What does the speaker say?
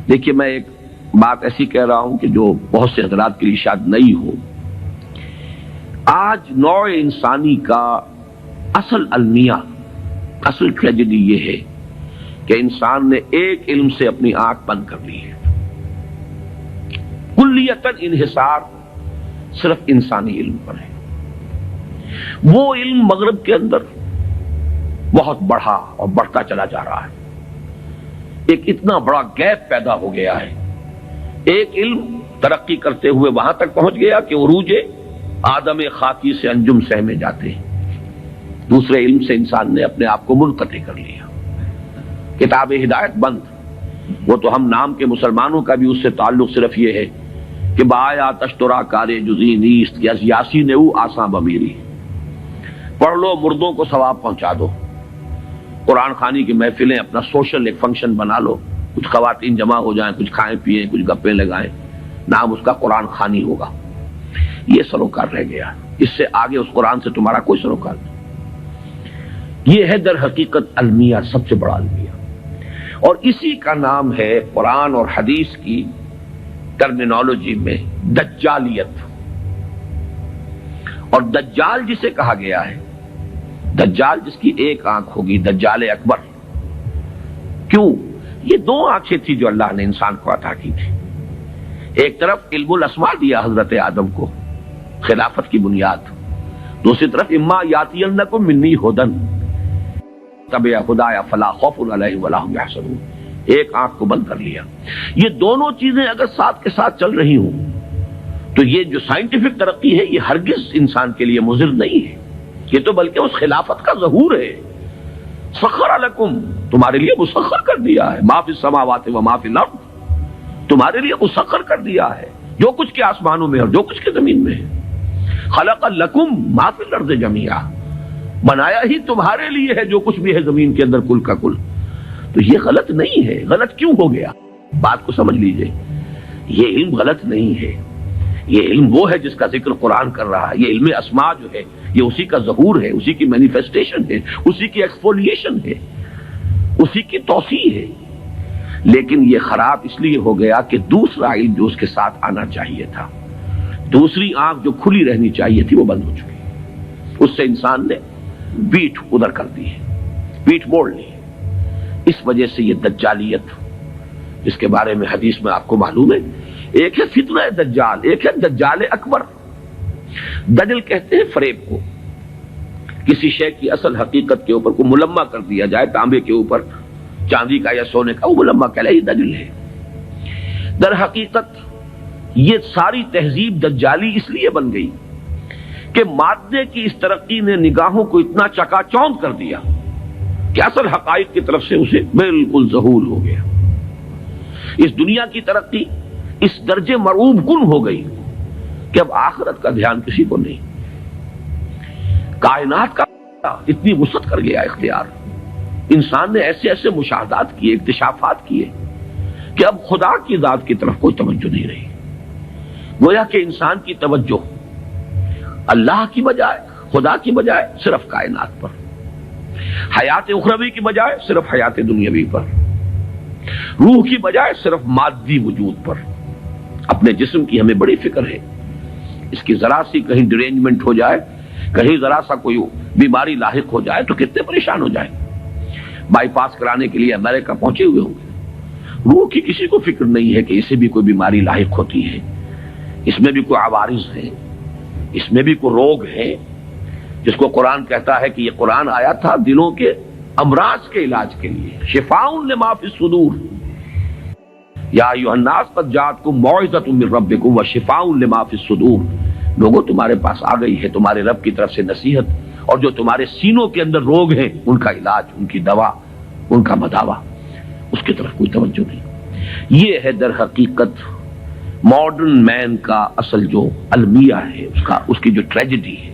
دیکھیے میں ایک بات ایسی کہہ رہا ہوں کہ جو بہت سے حضرات کے لیے شاید نئی ہو. آج نوع انسانی کا اصل المیہ، اصل ٹریجڈی یہ ہے کہ انسان نے ایک علم سے اپنی آنکھ بند کر لی ہے. کلیتاً انحصار صرف انسانی علم پر ہے. وہ علم مغرب کے اندر بہت بڑھا اور بڑھتا چلا جا رہا ہے. ایک اتنا بڑا گیپ پیدا ہو گیا ہے. ایک علم ترقی کرتے ہوئے وہاں تک پہنچ گیا کہ عروج آدم خاکی سے انجم سہ میں جاتے ہیں. دوسرے علم سے انسان نے اپنے آپ کو منقطع کر لیا. کتاب ہدایت بند. وہ تو ہم نام کے مسلمانوں کا بھی اس سے تعلق صرف یہ ہے کہ بایا تشترا کارے جزی نیست یس یاسی نے آساں بمیری. پڑھ لو، مردوں کو ثواب پہنچا دو. قرآن خوانی کی محفلیں اپنا سوشل ایک فنکشن بنا لو. کچھ خواتین جمع ہو جائیں، کچھ کھائیں پیئیں، کچھ گپیں لگائیں، نام اس کا قرآن خوانی ہوگا. یہ سروکار رہ گیا. اس سے آگے اس قرآن سے تمہارا کوئی سروکار نہیں. یہ ہے در حقیقت المیہ، سب سے بڑا المیہ. اور اسی کا نام ہے قرآن اور حدیث کی ٹرمینالوجی میں دجالیت. اور دجال جسے کہا گیا ہے، دجال جس کی ایک آنکھ ہوگی، دجال اکبر. کیوں؟ یہ دو آنکھیں تھی جو اللہ نے انسان کو عطا کی تھی. ایک طرف علم الاسماء دیا حضرت آدم کو، خلافت کی بنیاد. دوسری طرف اما یاتینکم منی ھدی تبع ہدایا فلا خوف علیہم ولا ھم یحزنون. ایک آنکھ کو بند کر لیا. یہ دونوں چیزیں اگر ساتھ کے ساتھ چل رہی ہوں تو یہ جو سائنٹیفک ترقی ہے یہ ہرگز انسان کے لیے مضر نہیں ہے. یہ تو بلکہ اس خلافت کا ظہور ہے. سخر لکم، تمہارے لیے مسخر کر دیا ہے، ما فی السماوات و ما فی الارض، تمہارے لیے مسخر کر دیا ہے جو کچھ کے آسمانوں میں اور جو کچھ کے زمین میں ہے. خلق لکم ما فی الارض جمیعا، بنایا ہی تمہارے لیے ہے جو کچھ بھی ہے زمین کے اندر کل کا کل. تو یہ غلط نہیں ہے. غلط کیوں ہو گیا؟ بات کو سمجھ لیجئے. یہ علم غلط نہیں ہے. یہ علم وہ ہے جس کا ذکر قرآن کر رہا ہے. یہ علم اسماء جو ہے یہ اسی کا ظہور ہے، اسی کی مینیفیسٹیشن ہے، اسی کی ایکسفولیشن ہے، اسی کی توسیع ہے. لیکن یہ خراب اس لیے ہو گیا کہ دوسرا علم جو اس کے ساتھ آنا چاہیے تھا، دوسری آنکھ جو کھلی رہنی چاہیے تھی وہ بند ہو چکی. اس سے انسان نے پیٹھ ادھر کر دی ہے، پیٹھ موڑ لی. اس وجہ سے یہ دجالیت جس کے بارے میں حدیث میں آپ کو معلوم ہے، ایک ہے فتنہ دجال، ایک ہے دجال اکبر. دجل کہتے ہیں فریب کو. کسی شے کی اصل حقیقت کے اوپر کو ملمہ کر دیا جائے، تانبے کے اوپر چاندی کا یا سونے کا، وہ ملمہ کہلاتا ہے، یہ دجل ہے. در حقیقت یہ ساری تہذیب دجالی اس لیے بن گئی کہ مادے کی اس ترقی نے نگاہوں کو اتنا چکا چوند کر دیا کہ اصل حقائق کی طرف سے اسے بالکل ذہول ہو گیا. اس دنیا کی ترقی اس درجے مرعوب کن ہو گئی کہ اب آخرت کا دھیان کسی کو نہیں. کائنات کا اتنی وسعت کر گیا اختیار. انسان نے ایسے ایسے مشاہدات کیے، اکتشافات کیے کہ اب خدا کی ذات کی طرف کوئی توجہ نہیں رہی. گویا کہ انسان کی توجہ اللہ کی بجائے، خدا کی بجائے صرف کائنات پر، حیات اخروی کی بجائے صرف حیات دنیاوی پر، روح کی بجائے صرف مادی وجود پر. اپنے جسم کی ہمیں بڑی فکر ہے. اس کی ذرا سی کہیں ڈرینجمنٹ ہو جائے، کہیں ذرا سا کوئی بیماری لاحق ہو جائے تو کتنے پریشان ہو جائیں. بائی پاس کرانے کے لیے امریکہ پہنچے ہوئے ہوں گے. روح کی کسی کو فکر نہیں ہے کہ اسے بھی کوئی بیماری لاحق ہوتی ہے، اس میں بھی کوئی عوارض ہے، اس میں بھی کوئی روگ ہے، جس کو قرآن کہتا ہے کہ یہ قرآن آیا تھا دلوں کے امراض کے علاج کے لیے. شفاء لما فی الصدور یا ایھا الناس قد جاءتکم موعظۃ من ربکم وشفاء لما فی الصدور. لوگوں تمہارے پاس آ گئی ہے تمہارے رب کی طرف سے نصیحت، اور جو تمہارے سینوں کے اندر روگ ہیں ان کا علاج، ان کی دوا، ان کا مداوا. اس کی طرف کوئی توجہ نہیں. یہ ہے در حقیقت ماڈرن مین کا اصل جو المیہ ہے، اس کی جو ٹریجڈی ہے.